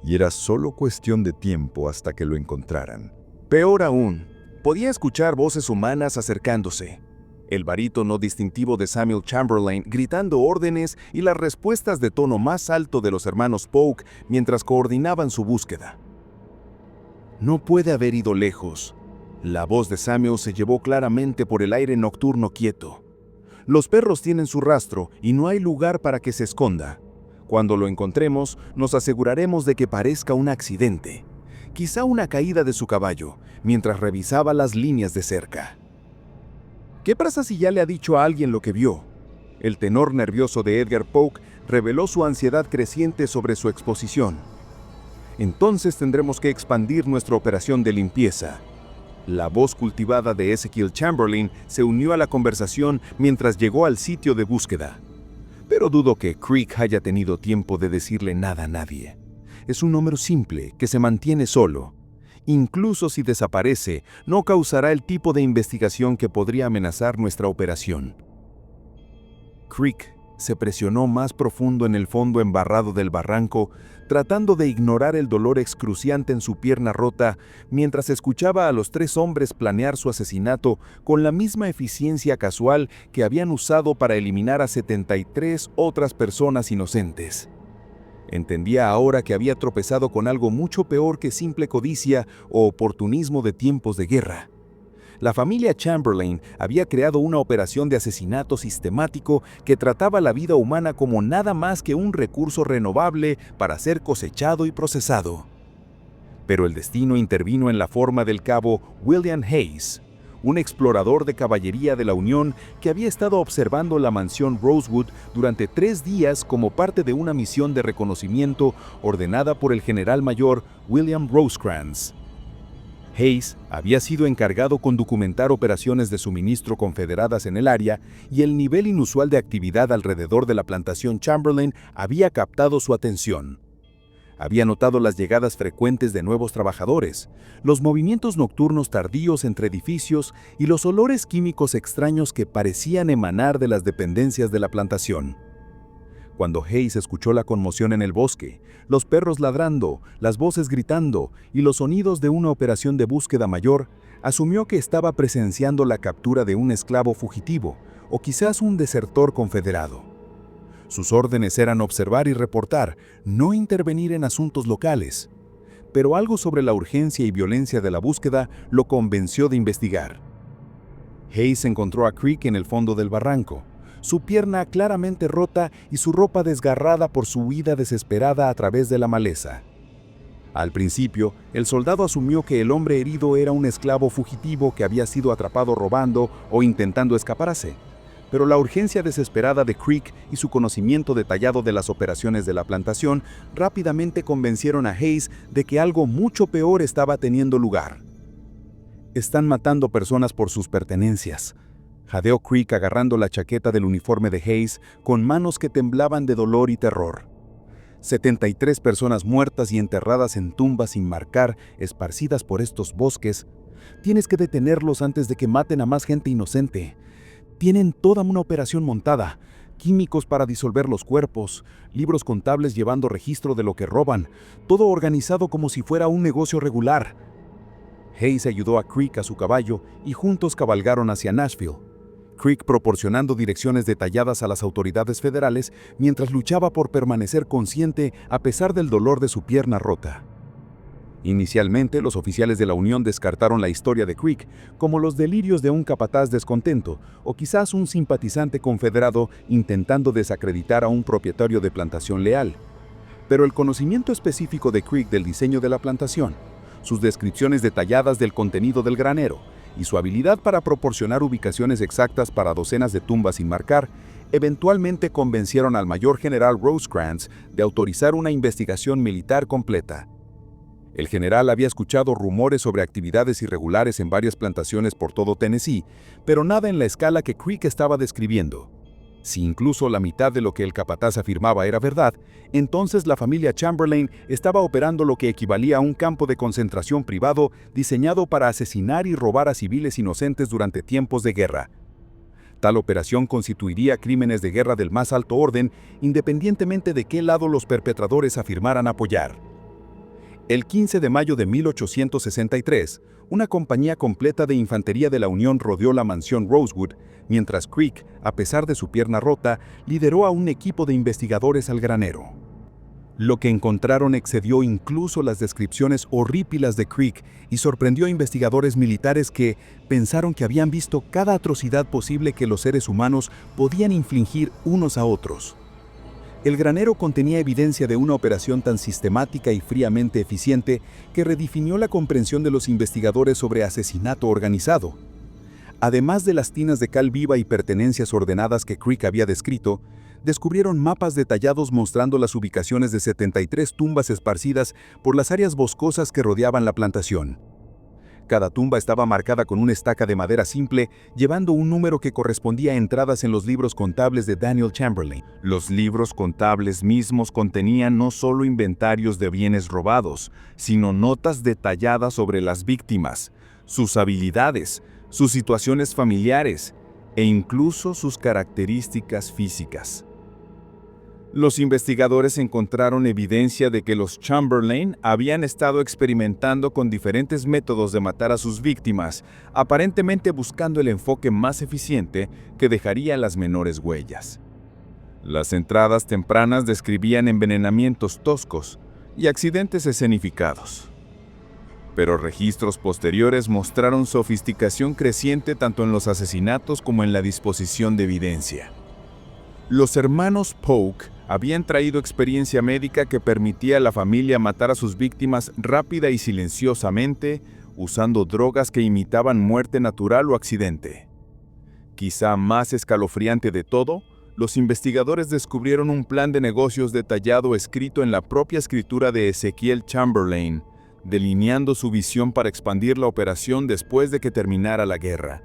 y era solo cuestión de tiempo hasta que lo encontraran.
Peor aún, podía escuchar voces humanas acercándose. El barítono distintivo de Samuel Chamberlain gritando órdenes y las respuestas de tono más alto de los hermanos Polk mientras coordinaban su búsqueda. No puede haber ido lejos. La voz de Samuel se llevó claramente por el aire nocturno quieto. Los perros tienen su rastro y no hay lugar para que se esconda. Cuando lo encontremos, nos aseguraremos de que parezca un accidente. Quizá una caída de su caballo, mientras revisaba las líneas de cerca. ¿Qué pasa si ya le ha dicho a alguien lo que vio? El tenor nervioso de Edgar Polk reveló su ansiedad creciente sobre su exposición. Entonces tendremos que expandir nuestra operación de limpieza. La voz cultivada de Ezekiel Chamberlain se unió a la conversación mientras llegó al sitio de búsqueda. Pero dudo que Creek haya tenido tiempo de decirle nada a nadie. Es un número simple que se mantiene solo. Incluso si desaparece, no causará el tipo de investigación que podría amenazar nuestra operación. Creek se presionó más profundo en el fondo embarrado del barranco, tratando de ignorar el dolor excruciante en su pierna rota, mientras escuchaba a los 3 hombres planear su asesinato con la misma eficiencia casual que habían usado para eliminar a 73 otras personas inocentes. Entendía ahora que había tropezado con algo mucho peor que simple codicia o oportunismo de tiempos de guerra. La familia Chamberlain había creado una operación de asesinato sistemático que trataba la vida humana como nada más que un recurso renovable para ser cosechado y procesado. Pero el destino intervino en la forma del cabo William Hayes, un explorador de caballería de la Unión que había estado observando la mansión Rosewood durante 3 días como parte de una misión de reconocimiento ordenada por el general mayor William Rosecrans. Hayes había sido encargado con documentar operaciones de suministro confederadas en el área y el nivel inusual de actividad alrededor de la plantación Chamberlain había captado su atención. Había notado las llegadas frecuentes de nuevos trabajadores, los movimientos nocturnos tardíos entre edificios y los olores químicos extraños que parecían emanar de las dependencias de la plantación. Cuando Hayes escuchó la conmoción en el bosque, los perros ladrando, las voces gritando y los sonidos de una operación de búsqueda mayor, asumió que estaba presenciando la captura de un esclavo fugitivo o quizás un desertor confederado. Sus órdenes eran observar y reportar, no intervenir en asuntos locales. Pero algo sobre la urgencia y violencia de la búsqueda lo convenció de investigar. Hayes encontró a Creek en el fondo del barranco, su pierna claramente rota y su ropa desgarrada por su huida desesperada a través de la maleza. Al principio, el soldado asumió que el hombre herido era un esclavo fugitivo que había sido atrapado robando o intentando escaparse. Pero la urgencia desesperada de Creek y su conocimiento detallado de las operaciones de la plantación rápidamente convencieron a Hayes de que algo mucho peor estaba teniendo lugar. «Están matando personas por sus pertenencias», jadeó Creek agarrando la chaqueta del uniforme de Hayes con manos que temblaban de dolor y terror. 73 personas muertas y enterradas en tumbas sin marcar, esparcidas por estos bosques. Tienes que detenerlos antes de que maten a más gente inocente. Tienen toda una operación montada, químicos para disolver los cuerpos, libros contables llevando registro de lo que roban, todo organizado como si fuera un negocio regular. Hayes ayudó a Creek a su caballo y juntos cabalgaron hacia Nashville. Creek proporcionando direcciones detalladas a las autoridades federales mientras luchaba por permanecer consciente a pesar del dolor de su pierna rota. Inicialmente, los oficiales de la Unión descartaron la historia de Creek como los delirios de un capataz descontento o quizás un simpatizante confederado intentando desacreditar a un propietario de plantación leal. Pero el conocimiento específico de Creek del diseño de la plantación, sus descripciones detalladas del contenido del granero y su habilidad para proporcionar ubicaciones exactas para docenas de tumbas sin marcar, eventualmente convencieron al mayor general Rosecrans de autorizar una investigación militar completa. El general había escuchado rumores sobre actividades irregulares en varias plantaciones por todo Tennessee, pero nada en la escala que Creek estaba describiendo. Si incluso la mitad de lo que el capataz afirmaba era verdad, entonces la familia Chamberlain estaba operando lo que equivalía a un campo de concentración privado diseñado para asesinar y robar a civiles inocentes durante tiempos de guerra. Tal operación constituiría crímenes de guerra del más alto orden, independientemente de qué lado los perpetradores afirmaran apoyar. El 15 de mayo de 1863, una compañía completa de infantería de la Unión rodeó la mansión Rosewood, mientras Creek, a pesar de su pierna rota, lideró a un equipo de investigadores al granero. Lo que encontraron excedió incluso las descripciones horrípilas de Creek y sorprendió a investigadores militares que pensaron que habían visto cada atrocidad posible que los seres humanos podían infligir unos a otros. El granero contenía evidencia de una operación tan sistemática y fríamente eficiente que redefinió la comprensión de los investigadores sobre asesinato organizado. Además de las tinas de cal viva y pertenencias ordenadas que Creek había descrito, descubrieron mapas detallados mostrando las ubicaciones de 73 tumbas esparcidas por las áreas boscosas que rodeaban la plantación. Cada tumba estaba marcada con una estaca de madera simple, llevando un número que correspondía a entradas en los libros contables de Daniel Chamberlain. Los libros contables mismos contenían no solo inventarios de bienes robados, sino notas detalladas sobre las víctimas, sus habilidades, sus situaciones familiares e incluso sus características físicas. Los investigadores encontraron evidencia de que los Chamberlain habían estado experimentando con diferentes métodos de matar a sus víctimas, aparentemente buscando el enfoque más eficiente que dejaría las menores huellas. Las entradas tempranas describían envenenamientos toscos y accidentes escenificados. Pero registros posteriores mostraron sofisticación creciente tanto en los asesinatos como en la disposición de evidencia. Los hermanos Polk habían traído experiencia médica que permitía a la familia matar a sus víctimas rápida y silenciosamente, usando drogas que imitaban muerte natural o accidente. Quizá más escalofriante de todo, los investigadores descubrieron un plan de negocios detallado escrito en la propia escritura de Ezekiel Chamberlain, delineando su visión para expandir la operación después de que terminara la guerra.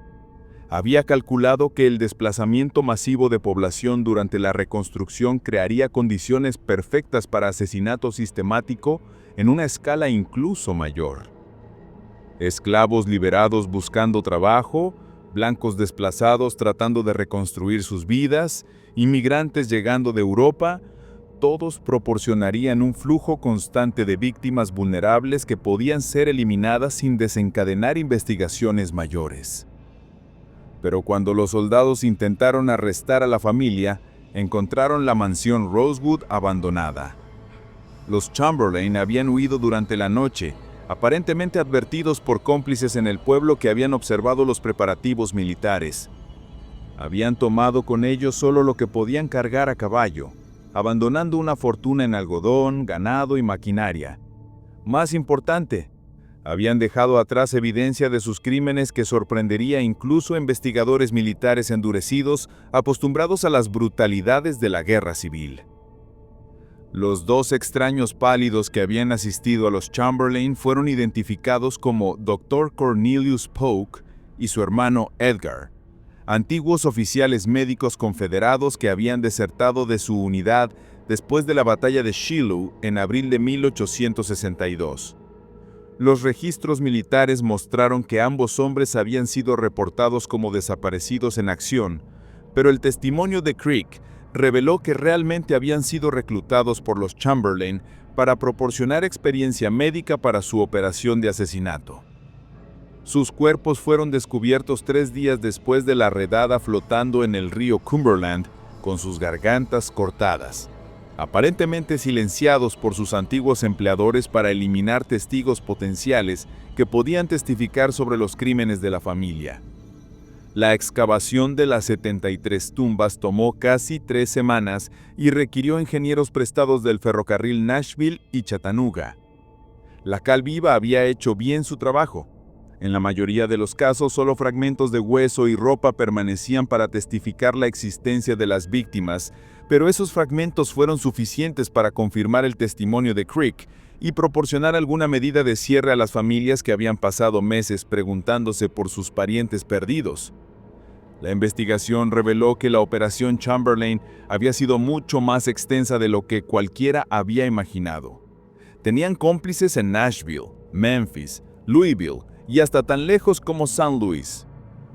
Había calculado que el desplazamiento masivo de población durante la reconstrucción crearía condiciones perfectas para asesinato sistemático en una escala incluso mayor. Esclavos liberados buscando trabajo, blancos desplazados tratando de reconstruir sus vidas, inmigrantes llegando de Europa, todos proporcionarían un flujo constante de víctimas vulnerables que podían ser eliminadas sin desencadenar investigaciones mayores. Pero cuando los soldados intentaron arrestar a la familia, encontraron la mansión Rosewood abandonada. Los Chamberlain habían huido durante la noche, aparentemente advertidos por cómplices en el pueblo que habían observado los preparativos militares. Habían tomado con ellos solo lo que podían cargar a caballo, abandonando una fortuna en algodón, ganado y maquinaria. Más importante, habían dejado atrás evidencia de sus crímenes que sorprendería incluso a investigadores militares endurecidos, acostumbrados a las brutalidades de la guerra civil. Los dos extraños pálidos que habían asistido a los Chamberlain fueron identificados como Dr. Cornelius Polk y su hermano Edgar, antiguos oficiales médicos confederados que habían desertado de su unidad después de la batalla de Shiloh en abril de 1862. Los registros militares mostraron que ambos hombres habían sido reportados como desaparecidos en acción, pero el testimonio de Creek reveló que realmente habían sido reclutados por los Chamberlain para proporcionar experiencia médica para su operación de asesinato. Sus cuerpos fueron descubiertos 3 días después de la redada flotando en el río Cumberland, con sus gargantas cortadas, aparentemente silenciados por sus antiguos empleadores para eliminar testigos potenciales que podían testificar sobre los crímenes de la familia. La excavación de las 73 tumbas tomó casi 3 semanas y requirió ingenieros prestados del ferrocarril Nashville y Chattanooga. La cal viva había hecho bien su trabajo. En la mayoría de los casos, solo fragmentos de hueso y ropa permanecían para testificar la existencia de las víctimas, pero esos fragmentos fueron suficientes para confirmar el testimonio de Creek y proporcionar alguna medida de cierre a las familias que habían pasado meses preguntándose por sus parientes perdidos. La investigación reveló que la operación Chamberlain había sido mucho más extensa de lo que cualquiera había imaginado. Tenían cómplices en Nashville, Memphis, Louisville y hasta tan lejos como San Luis.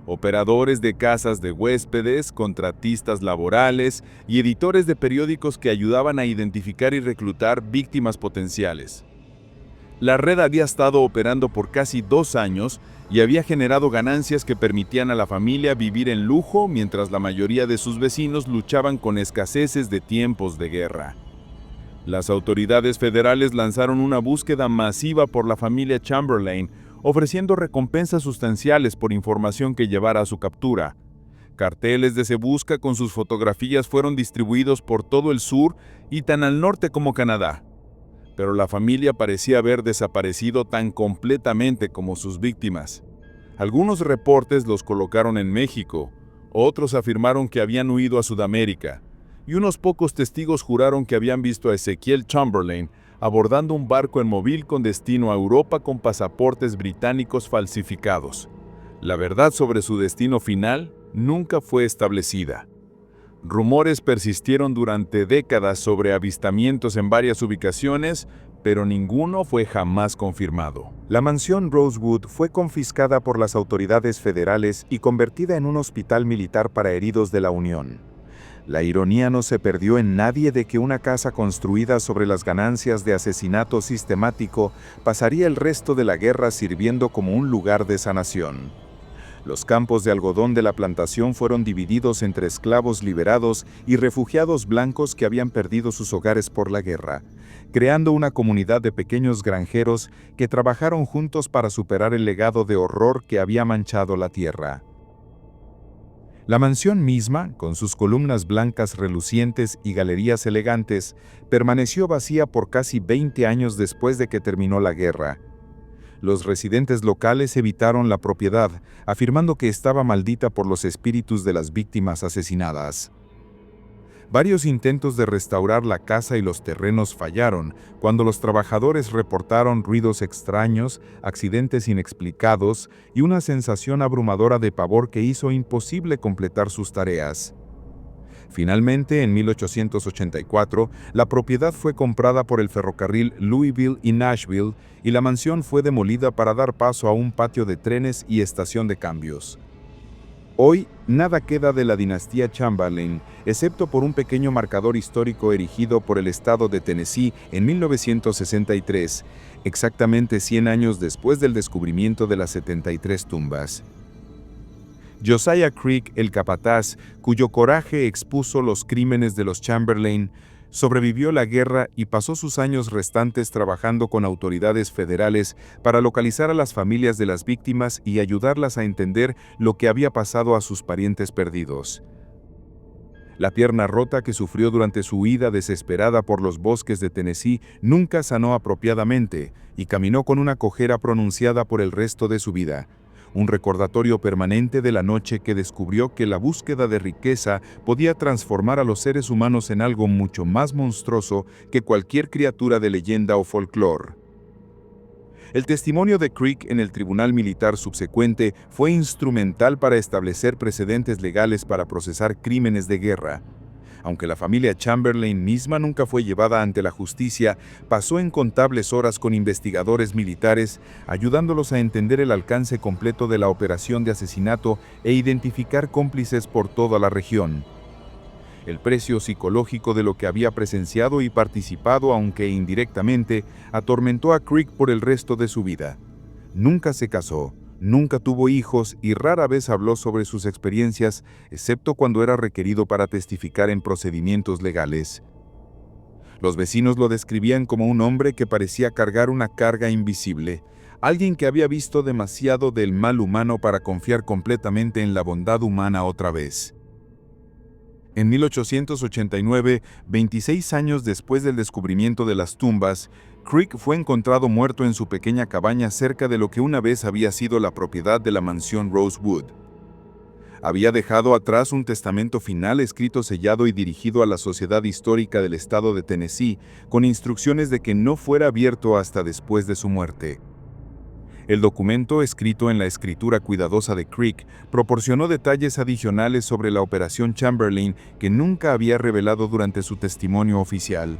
Operadores de casas de huéspedes, contratistas laborales y editores de periódicos que ayudaban a identificar y reclutar víctimas potenciales. La red había estado operando por casi 2 años y había generado ganancias que permitían a la familia vivir en lujo mientras la mayoría de sus vecinos luchaban con escaseces de tiempos de guerra. Las autoridades federales lanzaron una búsqueda masiva por la familia Chamberlain, ofreciendo recompensas sustanciales por información que llevara a su captura. Carteles de Se Busca con sus fotografías fueron distribuidos por todo el sur y tan al norte como Canadá. Pero la familia parecía haber desaparecido tan completamente como sus víctimas. Algunos reportes los colocaron en México, otros afirmaron que habían huido a Sudamérica, y unos pocos testigos juraron que habían visto a Ezequiel Chamberlain abordando un barco en móvil con destino a Europa con pasaportes británicos falsificados. La verdad sobre su destino final nunca fue establecida. Rumores persistieron durante décadas sobre avistamientos en varias ubicaciones, pero ninguno fue jamás confirmado.
La mansión Rosewood fue confiscada por las autoridades federales y convertida en un hospital militar para heridos de la Unión. La ironía no se perdió en nadie de que una casa construida sobre las ganancias de asesinato sistemático pasaría el resto de la guerra sirviendo como un lugar de sanación. Los campos de algodón de la plantación fueron divididos entre esclavos liberados y refugiados blancos que habían perdido sus hogares por la guerra, creando una comunidad de pequeños granjeros que trabajaron juntos para superar el legado de horror que había manchado la tierra. La mansión misma, con sus columnas blancas relucientes y galerías elegantes, permaneció vacía por casi 20 años después de que terminó la guerra. Los residentes locales evitaron la propiedad, afirmando que estaba maldita por los espíritus de las víctimas asesinadas. Varios intentos de restaurar la casa y los terrenos fallaron cuando los trabajadores reportaron ruidos extraños, accidentes inexplicados y una sensación abrumadora de pavor que hizo imposible completar sus tareas. Finalmente, en 1884, la propiedad fue comprada por el ferrocarril Louisville y Nashville y la mansión fue demolida para dar paso a un patio de trenes y estación de cambios. Hoy, nada queda de la dinastía Chamberlain, excepto por un pequeño marcador histórico erigido por el estado de Tennessee en 1963, exactamente 100 años después del descubrimiento de las 73 tumbas. Josiah Creek, el capataz, cuyo coraje expuso los crímenes de los Chamberlain, sobrevivió la guerra y pasó sus años restantes trabajando con autoridades federales para localizar a las familias de las víctimas y ayudarlas a entender lo que había pasado a sus parientes perdidos. La pierna rota que sufrió durante su huida desesperada por los bosques de Tennessee nunca sanó apropiadamente y caminó con una cojera pronunciada por el resto de su vida. Un recordatorio permanente de la noche que descubrió que la búsqueda de riqueza podía transformar a los seres humanos en algo mucho más monstruoso que cualquier criatura de leyenda o folclore. El testimonio de Creek en el tribunal militar subsecuente fue instrumental para establecer precedentes legales para procesar crímenes de guerra. Aunque la familia Chamberlain misma nunca fue llevada ante la justicia, pasó incontables horas con investigadores militares, ayudándolos a entender el alcance completo de la operación de asesinato e identificar cómplices por toda la región. El precio psicológico de lo que había presenciado y participado, aunque indirectamente, atormentó a Creek por el resto de su vida. Nunca se casó. Nunca tuvo hijos y rara vez habló sobre sus experiencias, excepto cuando era requerido para testificar en procedimientos legales. Los vecinos lo describían como un hombre que parecía cargar una carga invisible, alguien que había visto demasiado del mal humano para confiar completamente en la bondad humana otra vez. En 1889, 26 años después del descubrimiento de las tumbas, Creek fue encontrado muerto en su pequeña cabaña cerca de lo que una vez había sido la propiedad de la mansión Rosewood. Había dejado atrás un testamento final escrito, sellado y dirigido a la Sociedad Histórica del Estado de Tennessee, con instrucciones de que no fuera abierto hasta después de su muerte.
El documento, escrito en la escritura cuidadosa de Crick, proporcionó detalles adicionales sobre la Operación Chamberlain que nunca había revelado durante su testimonio oficial.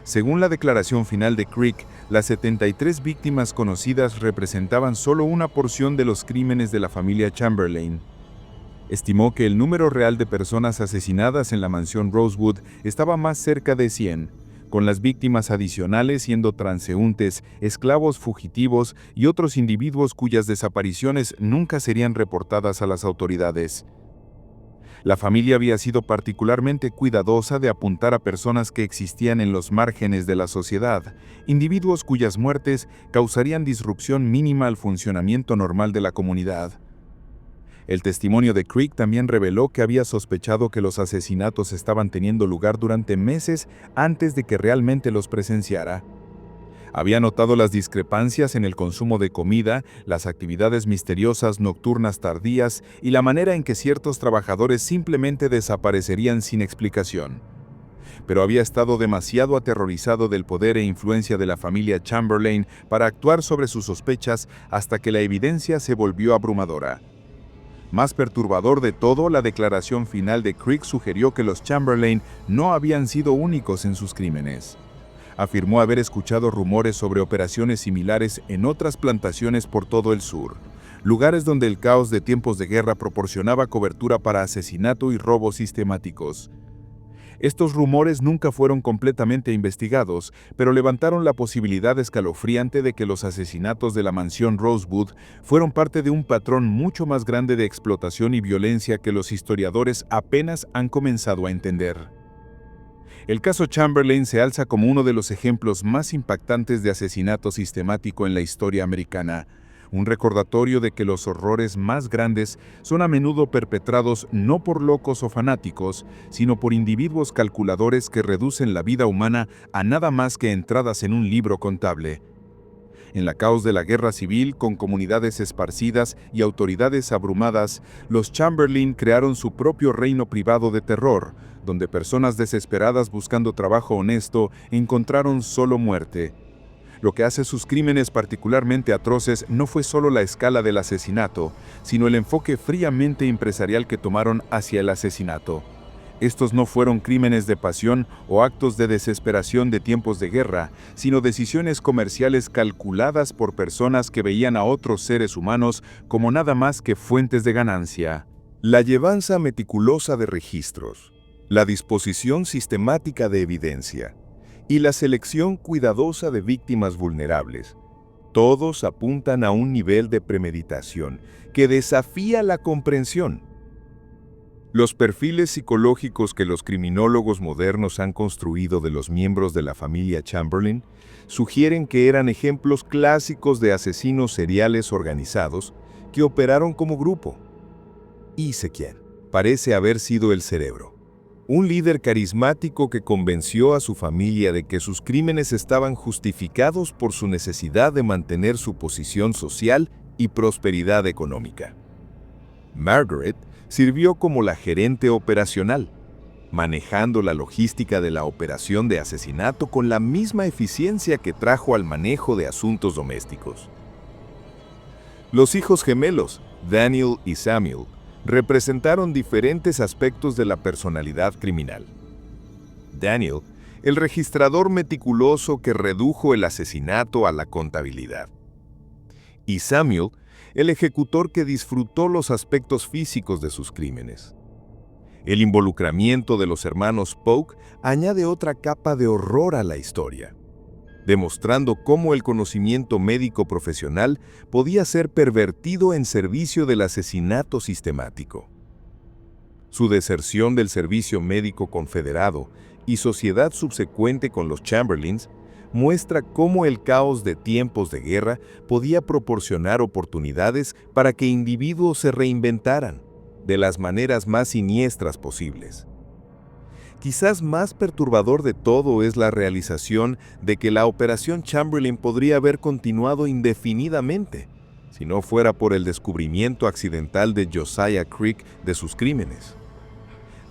Según la declaración final de Crick, las 73 víctimas conocidas representaban solo una porción de los crímenes de la familia Chamberlain. Estimó que el número real de personas asesinadas en la mansión Rosewood estaba más cerca de 100, con las víctimas adicionales siendo transeúntes, esclavos fugitivos y otros individuos cuyas desapariciones nunca serían reportadas a las autoridades. La familia había sido particularmente cuidadosa de apuntar a personas que existían en los márgenes de la sociedad, individuos cuyas muertes causarían disrupción mínima al funcionamiento normal de la comunidad. El testimonio de Crick también reveló que había sospechado que los asesinatos estaban teniendo lugar durante meses antes de que realmente los presenciara. Había notado las discrepancias en el consumo de comida, las actividades misteriosas nocturnas tardías y la manera en que ciertos trabajadores simplemente desaparecerían sin explicación. Pero había estado demasiado aterrorizado del poder e influencia de la familia Chamberlain para actuar sobre sus sospechas hasta que la evidencia se volvió abrumadora. Más perturbador de todo, la declaración final de Crick sugirió que los Chamberlain no habían sido únicos en sus crímenes. Afirmó haber escuchado rumores sobre operaciones similares en otras plantaciones por todo el sur, lugares donde el caos de tiempos de guerra proporcionaba cobertura para asesinato y robos sistemáticos. Estos rumores nunca fueron completamente investigados, pero levantaron la posibilidad escalofriante de que los asesinatos de la mansión Rosewood fueron parte de un patrón mucho más grande de explotación y violencia que los historiadores apenas han comenzado a entender. El caso Chamberlain se alza como uno de los ejemplos más impactantes de asesinato sistemático en la historia americana, un recordatorio de que los horrores más grandes son a menudo perpetrados no por locos o fanáticos, sino por individuos calculadores que reducen la vida humana a nada más que entradas en un libro contable. En la caos de la guerra civil, con comunidades esparcidas y autoridades abrumadas, los Chamberlain crearon su propio reino privado de terror, donde personas desesperadas buscando trabajo honesto encontraron solo muerte. Lo que hace sus crímenes particularmente atroces no fue solo la escala del asesinato, sino el enfoque fríamente empresarial que tomaron hacia el asesinato. Estos no fueron crímenes de pasión o actos de desesperación de tiempos de guerra, sino decisiones comerciales calculadas por personas que veían a otros seres humanos como nada más que fuentes de ganancia.
La llevanza meticulosa de registros, la disposición sistemática de evidencia y la selección cuidadosa de víctimas vulnerables, todos apuntan a un nivel de premeditación que desafía la comprensión. Los perfiles psicológicos que los criminólogos modernos han construido de los miembros de la familia Chamberlain sugieren que eran ejemplos clásicos de asesinos seriales organizados que operaron como grupo. Y sé quién. Parece haber sido el cerebro. Un líder carismático que convenció a su familia de que sus crímenes estaban justificados por su necesidad de mantener su posición social y prosperidad económica. Margaret sirvió como la gerente operacional, manejando la logística de la operación de asesinato con la misma eficiencia que trajo al manejo de asuntos domésticos. Los hijos gemelos, Daniel y Samuel, representaron diferentes aspectos de la personalidad criminal. Daniel, el registrador meticuloso que redujo el asesinato a la contabilidad. Y Samuel, el ejecutor que disfrutó los aspectos físicos de sus crímenes. El involucramiento de los hermanos Polk añade otra capa de horror a la historia, demostrando cómo el conocimiento médico profesional podía ser pervertido en servicio del asesinato sistemático. Su deserción del servicio médico confederado y sociedad subsecuente con los Chamberlains muestra cómo el caos de tiempos de guerra podía proporcionar oportunidades para que individuos se reinventaran de las maneras más siniestras posibles. Quizás más perturbador de todo es la realización de que la Operación Chamberlain podría haber continuado indefinidamente, si no fuera por el descubrimiento accidental de Josiah Crick de sus crímenes.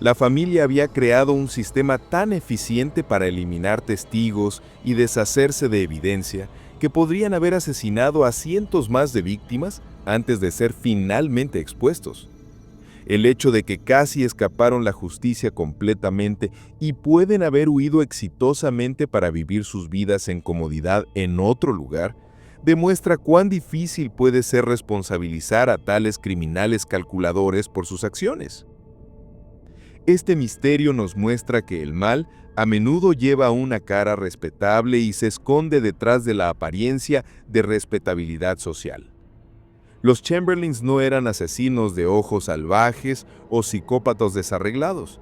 La familia había creado un sistema tan eficiente para eliminar testigos y deshacerse de evidencia
que podrían haber asesinado a cientos más de víctimas antes de ser finalmente expuestos. El hecho de que casi escaparon la justicia completamente y pueden haber huido exitosamente para vivir sus vidas en comodidad en otro lugar, demuestra cuán difícil puede ser responsabilizar a tales criminales calculadores por sus acciones. Este misterio nos muestra que el mal a menudo lleva una cara respetable y se esconde detrás de la apariencia de respetabilidad social. Los Chamberlains no eran asesinos de ojos salvajes o psicópatas desarreglados.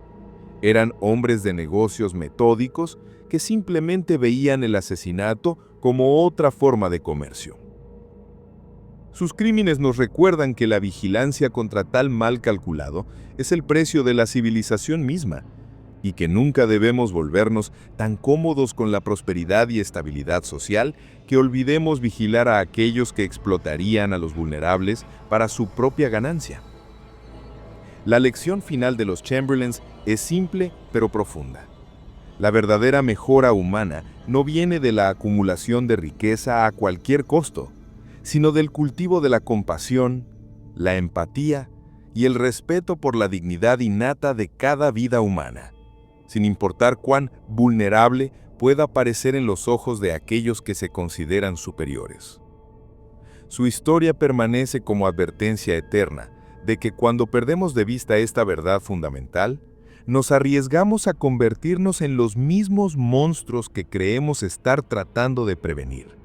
Eran hombres de negocios metódicos que simplemente veían el asesinato como otra forma de comercio. Sus crímenes nos recuerdan que la vigilancia contra tal mal calculado es el precio de la civilización misma, y que nunca debemos volvernos tan cómodos con la prosperidad y estabilidad social que olvidemos vigilar a aquellos que explotarían a los vulnerables para su propia ganancia. La lección final de los Chamberlains es simple pero profunda. La verdadera mejora humana no viene de la acumulación de riqueza a cualquier costo, sino del cultivo de la compasión, la empatía y el respeto por la dignidad innata de cada vida humana, sin importar cuán vulnerable pueda parecer en los ojos de aquellos que se consideran superiores. Su historia permanece como advertencia eterna de que cuando perdemos de vista esta verdad fundamental, nos arriesgamos a convertirnos en los mismos monstruos que creemos estar tratando de prevenir.